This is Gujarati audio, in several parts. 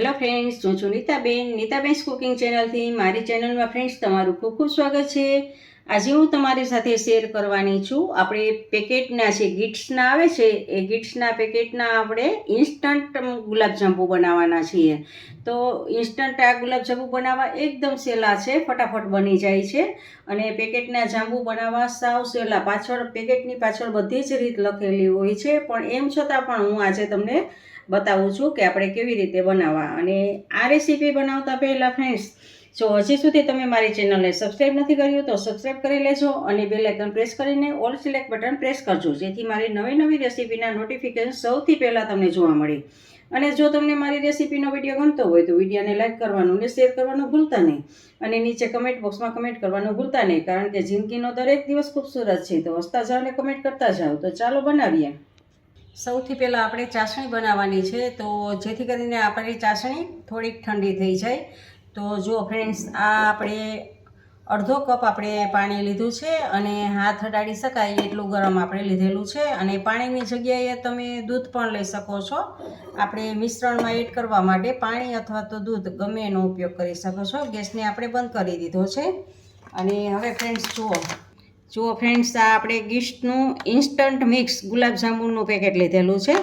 હેલો ફ્રેન્ડ્સ, હું છું નીતાબેન કુકિંગ ચેનલથી. મારી ચેનલમાં ફ્રેન્ડ્સ તમારું ખૂબ ખૂબ સ્વાગત છે. આજે હું તમારી સાથે શેર કરવાની છું. આપણે પેકેટના જે ગિફ્ટ્સના આવે છે એ ગિફ્ટ્સના પેકેટના આપણે ઇન્સ્ટન્ટ ગુલાબજાંબુ બનાવવાના છીએ. તો ઇન્સ્ટન્ટ આ ગુલાબજાંબુ બનાવવા એકદમ સહેલા છે, ફટાફટ બની જાય છે. અને પેકેટના જાંબુ બનાવવા સાવ સહેલા. પેકેટની પાછળ બધી જ રીત લખેલી હોય છે, પણ એમ છતાં પણ હું આજે તમને બતાવું છું કે આપણે કેવી રીતે બનાવવા. અને આ રેસીપી બનાવતા પહેલાં ફ્રેન્ડ્સ, જો હજી સુધી તમે મારી ચેનલને સબસ્ક્રાઈબ નથી કર્યું તો સબસ્ક્રાઈબ કરી લેજો અને બેલ આઇકન પ્રેસ કરીને ઓલ સિલેક્ટ બટન પ્રેસ કરજો, જેથી મારી નવી રેસીપીના નોટિફિકેશન સૌથી પહેલાં તમને જોવા મળે. અને જો તમને મારી રેસીપીનો વિડીયો ગમતો હોય તો વિડીયોને લાઈક કરવાનું ને શેર કરવાનું ભૂલતા નહીં. અને નીચે કમેન્ટ બોક્સમાં કમેન્ટ કરવાનું ભૂલતા નહીં, કારણ કે જિંદગીનો દરેક દિવસ ખૂબસૂરત છે. તો હસતા જાઓ ને કમેન્ટ કરતા જાઓ. તો ચાલો બનાવીએ. સૌથી પહેલાં આપણે ચાસણી બનાવવાની છે, તો જેથી કરીને આપણી ચાસણી થોડીક ઠંડી થઈ જાય. તો જો ફ્રેન્ડ્સ, આ આપણે અડધો કપ આપણે પાણી લીધું છે અને હાથ અડાડી શકાય એટલું ગરમ આપણે લીધેલું છે. અને પાણીની જગ્યાએ તમે દૂધ પણ લઈ શકો છો. આપણે મિશ્રણમાં એડ કરવા માટે પાણી અથવા તો દૂધ ગમે એનો ઉપયોગ કરી શકો છો. ગેસને આપણે બંધ કરી દીધો છે. અને હવે ફ્રેન્ડ્સ જુઓ ફ્રેન્ડ્સ, આ આપણે ગિફ્ટનું ઇન્સ્ટન્ટ મિક્સ ગુલાબજાંબુનું પેકેટ લીધેલું છે.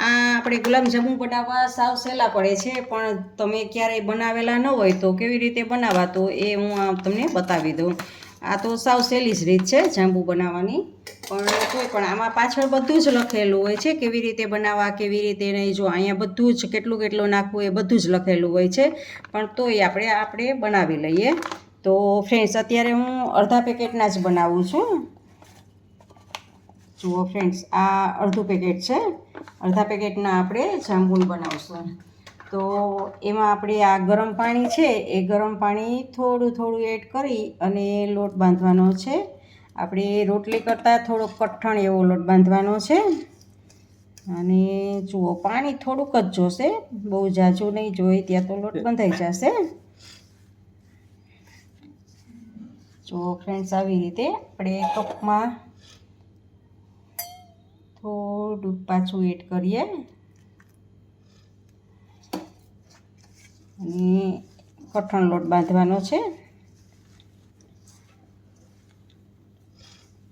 આ આપણે ગુલાબજાંબુ બનાવવા સાવ સહેલા પડે છે, પણ તમે ક્યારેય બનાવેલા ન હોય તો કેવી રીતે બનાવવા, તો એ હું તમને બતાવી દઉં. આ તો સાવ સહેલી જ રીત છે જાંબુ બનાવવાની, પણ કોઈ પણ આમાં પાછળ બધું જ લખેલું હોય છે કેવી રીતે બનાવવા, કેવી રીતે નહીં. જો અહીંયા બધું જ કેટલું નાખવું એ બધું જ લખેલું હોય છે, પણ તોય આપણે બનાવી લઈએ. તો ફ્રેન્ડ્સ, અત્યારે હું અડધા પેકેટના જ બનાવું છું. જુઓ ફ્રેન્ડ્સ, આ અડધું પેકેટ છે. અડધા પેકેટના આપણે જાંબુ બનાવશું. તો એમાં આપણે આ ગરમ પાણી છે એ ગરમ પાણી થોડું એડ કરી અને લોટ બાંધવાનો છે. આપણે રોટલી કરતાં થોડોક કઠણ એવો લોટ બાંધવાનો છે. અને જુઓ, પાણી થોડુંક જ જોશે, બહુ ઝાઝું નહીં જોઈએ, ત્યાં તો લોટ બંધાઈ જશે. જો ફ્રેન્ડ્સ, આવી રીતે આપણે કપમાં થોડુંક પાછું એડ કરીએ અને કઠણ લોટ બાંધવાનો છે.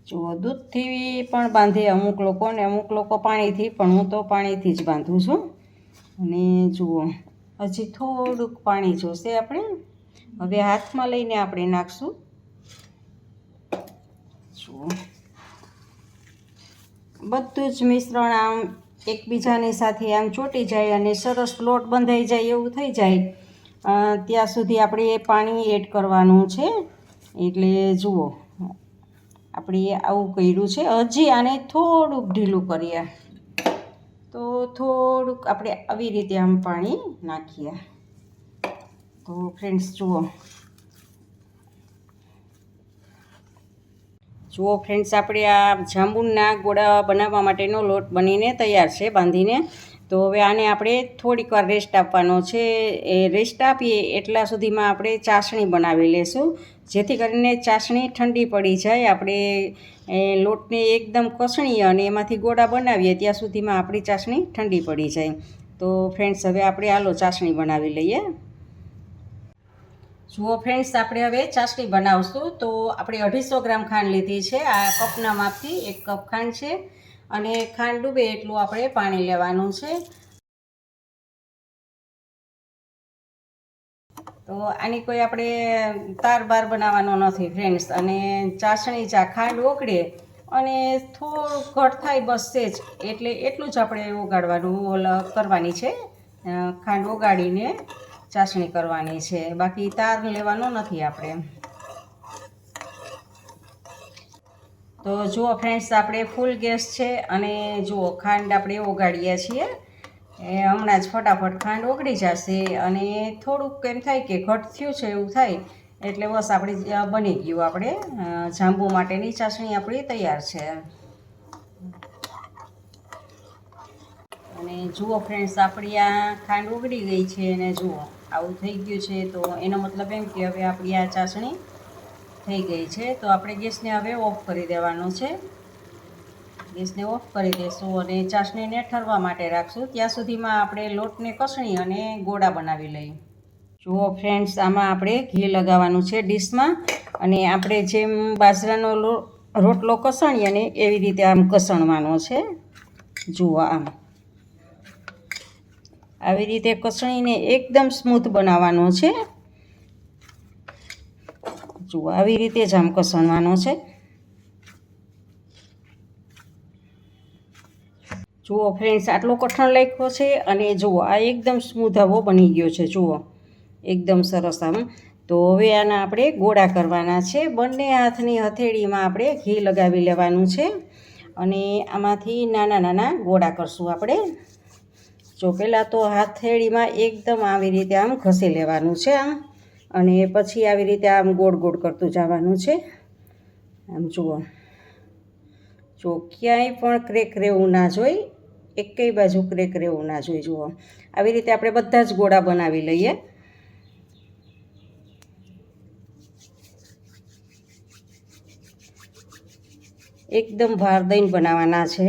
જુઓ, દૂધથી પણ બાંધે અમુક લોકો, ને અમુક લોકો પાણીથી, પણ હું તો પાણીથી જ બાંધું છું. અને જુઓ, હજી થોડુંક પાણી જોશે આપણે. હવે હાથમાં લઈને આપણે નાખશું. જુઓ, બધું જ મિશ્રણ આમ એકબીજાની સાથે આમ ચોંટી જાય અને સરસ લોટ બંધાઈ જાય એવું થઈ જાય ત્યાં સુધી આપણે પાણી એડ કરવાનું છે. એટલે જુઓ, આપણે આવું કર્યું છે. હજી આને થોડુંક ઢીલું કરીએ, તો થોડુંક આપણે આવી રીતે આમ પાણી નાખીએ. તો ફ્રેન્ડ્સ જુઓ ફ્રેન્ડ્સ, આપણે આ જાંબુના ગોળા બનાવવા માટેનો લોટ બનીને તૈયાર છે, બાંધીને. તો હવે આને આપણે થોડીક વાર રેસ્ટ આપવાનો છે. એ રેસ્ટ આપીએ એટલા સુધીમાં આપણે ચાસણી બનાવી લેશું, જેથી કરીને ચાસણી ઠંડી પડી જાય. આપણે લોટને એકદમ કસણીએ અને એમાંથી ગોળા બનાવીએ ત્યાં સુધીમાં આપણી ચાસણી ઠંડી પડી જાય. તો ફ્રેન્ડ્સ, હવે આપણે આલો ચાસણી બનાવી લઈએ. જુઓ ફ્રેન્ડ્સ, આપણે હવે ચાસણી બનાવશું. તો આપણે 250 ગ્રામ ખાંડ લીધી છે. આ કપના માપથી 1 કપ ખાંડ છે. અને ખાંડ ડૂબે એટલું આપણે પાણી લેવાનું છે. તો આની કોઈ આપણે તાર બાર બનાવવાનો નથી ફ્રેન્ડ્સ. અને ચાસણી ખાંડ ઓગળે અને થોડું ઘટ થાય બસ જ, એટલે એટલું જ આપણે ઓગાળવાનું કરવાની છે. ખાંડ ઓગાળીને ચાસણી કરવાની છે, બાકી તાર લેવાનો નથી આપણે. તો જુઓ ફ્રેન્ડ્સ, આપણે ફૂલ ગેસ છે અને જુઓ ખાંડ આપણે ઓગાળીએ છીએ. હમણાં જ ફટાફટ ખાંડ ઓગળી જશે. અને થોડુંક એમ થાય કે ઘટ થયું છે એવું થાય એટલે બસ આપણી બની ગયું. આપણે જાંબુ માટેની ચાસણી આપણી તૈયાર છે. અને જુઓ ફ્રેન્ડ્સ, આપણી આ ખાંડ ઓગળી ગઈ છે અને જુઓ આવું થઈ ગયું છે. તો એનો મતલબ એમ કે હવે આપણી આ ચાસણી થઈ ગઈ છે. તો આપણે ગેસને હવે ઓફ કરી દેવાનો છે. ગેસને ઓફ કરી દઈશું અને ચાસણીને ઠરવા માટે રાખશું. ત્યાં સુધીમાં આપણે લોટને કસણી અને ગોળા બનાવી લઈએ. જુઓ ફ્રેન્ડ્સ, આમાં આપણે ઘી લગાવવાનું છે ડીશમાં, અને આપણે જેમ બાજરાનો રોટલો કસણીએ ને એવી રીતે આમ કસણવાનો છે. જુઓ આવી રીતે કસણીને એકદમ સ્મૂથ બનાવવાનો છે. જુઓ આવી રીતે જ આમ કસણવાનો છે. જુઓ ફ્રેન્ડ્સ, આટલો કઠણ લાગ્યો છે અને જુઓ આ એકદમ સ્મૂથ આવો બની ગયો છે. જુઓ એકદમ સરસ આમ. તો હવે આના આપણે ગોળા કરવાના છે. બંને હાથની હથેળીમાં આપણે ઘી લગાવી લેવાનું છે અને આમાંથી નાના નાના ગોળા કરશું આપણે. જો પહેલાં તો હથેળીમાં એકદમ આવી રીતે આમ ઘસી લેવાનું છે આમ, અને પછી આવી રીતે આમ ગોળ ગોળ કરતું જવાનું છે. આમ જુઓ, જો ક્યાંય પણ ક્રેક રહેવું ના જોઈએ, એકેય બાજુ ક્રેક રહેવું ના જોઈએ. જુઓ આવી રીતે આપણે બધા જ ગોળા બનાવી લઈએ. એકદમ ભાર દઈને બનાવવાના છે.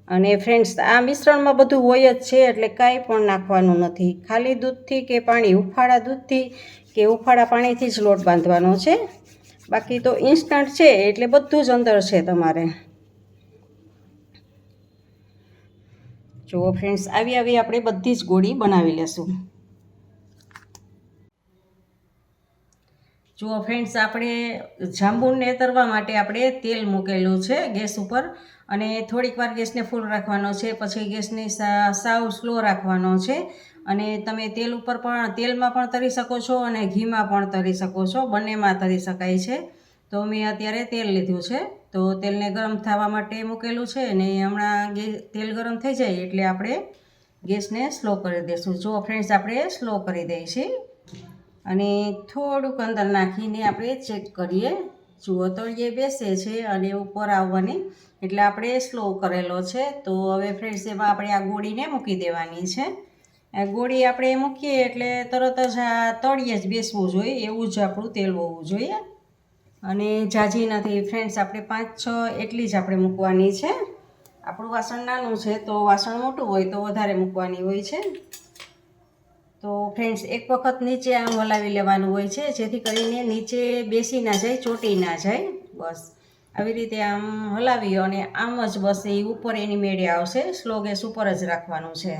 અને ફ્રેન્ડ્સ, આ મિશ્રણમાં બધું હોય જ છે, એટલે કાંઈ પણ નાખવાનું નથી. ખાલી દૂધથી કે પાણી, હુંફાળા દૂધથી કે હુંફાળા પાણીથી જ લોટ બાંધવાનો છે. બાકી તો ઇન્સ્ટન્ટ છે એટલે બધું જ અંદર છે તમારે. જુઓ ફ્રેન્ડ્સ, આવી આપણે બધી જ ગોળી બનાવી લેશું. જુઓ ફ્રેન્ડ્સ, આપણે જાંબુને તરવા માટે આપણે તેલ મૂકેલું છે ગેસ ઉપર, અને થોડીક વાર ગેસને ફૂલ રાખવાનો છે. પછી ગેસને સાવ સ્લો રાખવાનો છે. અને તમે તેલમાં પણ તરી શકો છો અને ઘીમાં પણ તરી શકો છો, બંનેમાં તરી શકાય છે. તો મેં અત્યારે તેલ લીધું છે, તો તેલને ગરમ થવા માટે મૂકેલું છે. અને હમણાં તેલ ગરમ થઈ જાય એટલે આપણે ગેસને સ્લો કરી દઈશું. જુઓ ફ્રેન્ડ્સ, આપણે સ્લો કરી દઈશું અને થોડુંક અંદર નાખીને આપણે ચેક કરીએ. જુઓ તળિયે બેસે છે અને ઉપર આવવાની, એટલે આપણે સ્લો કરેલો છે. તો હવે ફ્રેન્ડ્સ, એમાં આપણે આ ગોળીને મૂકી દેવાની છે. આ ગોળી આપણે મૂકીએ એટલે તરત જ આ તળિયે જ બેસવું જોઈએ, એવું જ આપણું તેલ હોવું જોઈએ. અને ઝાઝી નથી ફ્રેન્ડ્સ, આપણે 5-6 એટલી જ આપણે મૂકવાની છે. આપણું વાસણ નાનું છે, તો વાસણ મોટું હોય તો વધારે મૂકવાની હોય છે. તો ફ્રેન્ડ્સ, એક વખત નીચે આમ હલાવી લેવાનું હોય છે, જેથી કરીને નીચે બેસી ના જાય, ચોંટી ના જાય. બસ આવી રીતે આમ હલાવી અને આમ જ બસ એ ઉપર એની મેળે આવશે. સ્લો ગેસ ઉપર જ રાખવાનું છે.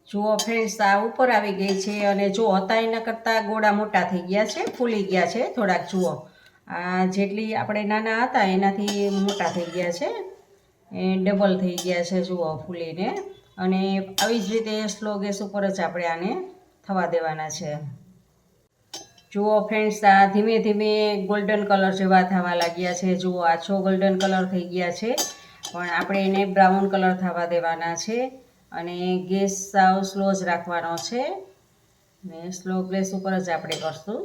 જુઓ ફ્રેન્ડ્સ, આ ઉપર આવી ગઈ છે અને જો હતા એના કરતાં ગોળા મોટા થઈ ગયા છે, ફૂલી ગયા છે થોડાક. જુઓ આ જેટલી આપણે નાના હતા એનાથી મોટા થઈ ગયા છે, એ ડબલ થઈ ગયા છે. જુઓ ફૂલીને. અને આવી જ રીતે સ્લો ગેસ ઉપર જ આપણે આને થવા દેવાના છે. જુઓ ફ્રેન્ડ્સ, આ ધીમે ધીમે ગોલ્ડન કલર જેવા થવા લાગ્યા છે. જુઓ આછો ગોલ્ડન કલર થઈ ગયા છે, પણ આપણે એને બ્રાઉન કલર થવા દેવાના છે. અને ગેસ સાવ સ્લો જ રાખવાનો છે, ને સ્લો ગેસ ઉપર જ આપણે કરશું.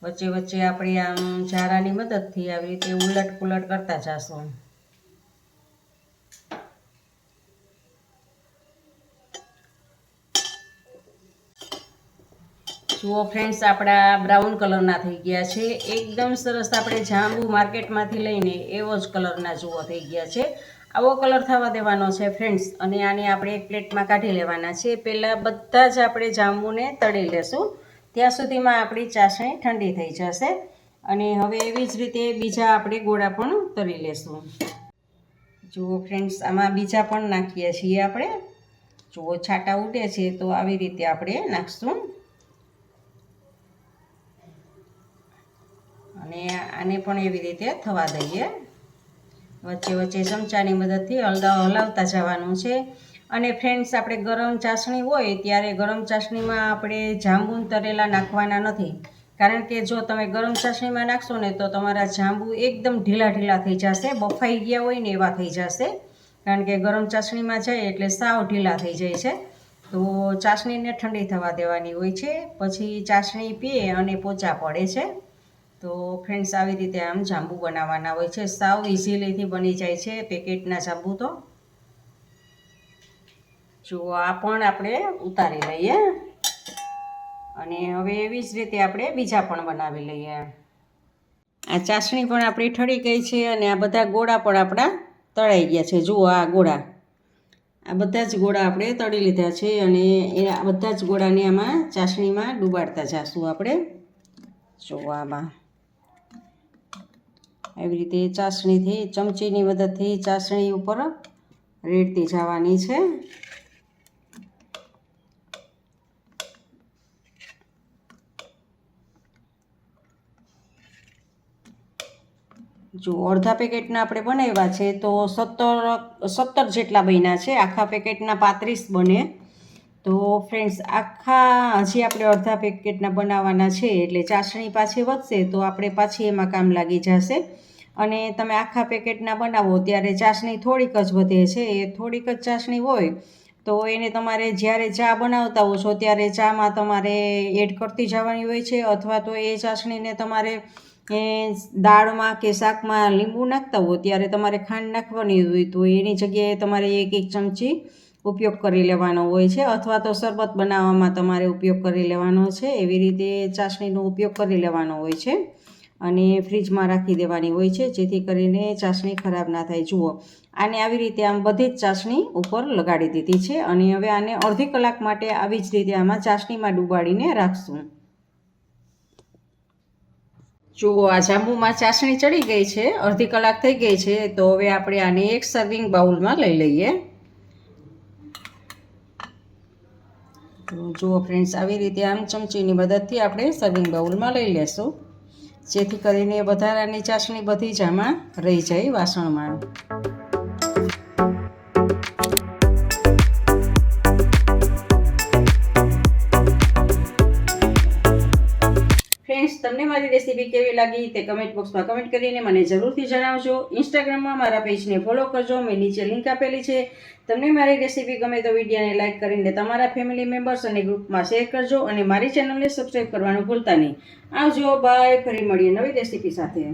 વચ્ચે વચ્ચે આપણે આમ ઝારાની મદદથી આવી રીતે ઉલટ પુલટ કરતા જશું. જુઓ ફ્રેન્ડ્સ, આપણા બ્રાઉન કલરના થઈ ગયા છે. એકદમ સરસ આપણે જાંબુ માર્કેટમાંથી લઈને એવો જ કલરના જુઓ થઈ ગયા છે. આવો કલર થવા દેવાનો છે ફ્રેન્ડ્સ. અને આને આપણે એક પ્લેટમાં કાઢી લેવાના છે. પહેલાં બધા જ આપણે જાંબુને તળી લેશું, ત્યાં સુધીમાં આપણી ચાસણી ઠંડી થઈ જશે. અને હવે એવી જ રીતે બીજા આપણે ગોળા પણ તળી લેશું. જુઓ ફ્રેન્ડ્સ, આમાં બીજા પણ નાખીએ છીએ આપણે. જુઓ છાંટા ઉડે છે, તો આવી રીતે આપણે નાખશું. અને આને પણ એવી રીતે થવા દઈએ. વચ્ચે વચ્ચે ચમચાની મદદથી હલાવતા જવાનું છે. અને ફ્રેન્ડ્સ, આપણે ગરમ ચાસણી હોય ત્યારે ગરમ ચાસણીમાં આપણે જાંબુ તરેલા નાખવાના નથી, કારણ કે જો તમે ગરમ ચાસણીમાં નાખશો ને તો તમારા જાંબુ એકદમ ઢીલા ઢીલા થઈ જશે, બફાઈ ગયા હોય ને એવા થઈ જશે. કારણ કે ગરમ ચાસણીમાં જાય એટલે સાવ ઢીલા થઈ જાય છે. તો ચાસણીને ઠંડી થવા દેવાની હોય છે, પછી ચાસણી પીએ અને પોચા પડે છે. તો ફ્રેન્ડ્સ, આવી રીતે આમ જાંબુ બનાવવાના હોય છે. સાવ ઇઝીલીથી બની જાય છે પેકેટના જાંબુ તો. જુઓ આ પણ આપણે ઉતારી લઈએ. અને હવે એવી જ રીતે આપણે બીજા પણ બનાવી લઈએ. આ ચાસણી પણ આપણી ઠરી ગઈ છે અને આ બધા ગોળા પણ આપણા તળાઈ ગયા છે. જુઓ આ ગોળા, આ બધા જ ગોળા આપણે તળી લીધા છે અને એ બધા જ ગોળાને આમાં ચાસણીમાં ડુબાડતા જાશું આપણે. જુઓ આમાં આવી રીતે ચાસણીથી, ચમચીની મદદથી ચાસણી ઉપર રેડતી જવાની છે. જો અડધા પેકેટના આપણે બનાવ્યા છે તો 17 જેટલા બન્યા છે. આખા પેકેટના 35 બને. તો ફ્રેન્ડ્સ આખા હજી આપણે અડધા પેકેટના બનાવવાના છે એટલે ચાસણી પાછી વધશે તો આપણે પાછી એમાં કામ લાગી જશે. અને તમે આખા પેકેટના બનાવો ત્યારે ચાસણી થોડીક જ વધે છે. એ થોડીક જ ચાસણી હોય તો એને તમારે જ્યારે ચા બનાવતા હો છો ત્યારે ચામાં તમારે એડ કરતી જવાની હોય છે, અથવા તો એ ચાસણીને તમારે દાળમાં કે શાકમાં લીંબુ નાખતા હોય ત્યારે તમારે ખાંડ નાખવાની હોય તો એની જગ્યાએ તમારે એક ચમચી ઉપયોગ કરી લેવાનો હોય છે, અથવા તો શરબત બનાવવામાં તમારે ઉપયોગ કરી લેવાનો છે. એવી રીતે ચાસણીનો ઉપયોગ કરી લેવાનો હોય છે અને ફ્રીજમાં રાખી દેવાની હોય છે જેથી કરીને ચાસણી ખરાબ ના થાય. જુઓ આને આવી રીતે આમ બધી જ ચાસણી ઉપર લગાડી દીધી છે અને હવે આને અડધી કલાક માટે આવી જ રીતે આમાં ચાસણીમાં ડુબાડીને રાખશું. જુઓ આ જાંબુમાં ચાસણી ચડી ગઈ છે, અડધી કલાક થઈ ગઈ છે. તો હવે આપણે આને એક સર્વિંગ બાઉલમાં લઈ લઈએ. તો જુઓ ફ્રેન્ડ્સ આવી રીતે આમ ચમચીની મદદથી આપણે સર્વિંગ બાઉલમાં લઈ લેશું જેથી કરીને વધારાની ચાસણી બધી જ આમાં રહી જાય વાસણમાં. ફ્રેન્ડ્સ તમને મારી રેસીપી કેવી લાગી તે કમેન્ટ બોક્સમાં કમેન્ટ કરીને મને જરૂરથી જણાવજો. ઇન્સ્ટાગ્રામમાં મારા પેજને ફોલો કરજો, મેં નીચે લિંક આપેલી છે. તમને મારી રેસીપી ગમે તો વિડીયોને લાઇક કરીને તમારા ફેમિલી મેમ્બર્સ અને ગ્રુપમાં શેર કરજો અને મારી ચેનલને સબસ્ક્રાઈબ કરવાનું ભૂલતા નહીં. આવજો, બાય. ફરી મળીએ નવી રેસીપી સાથે.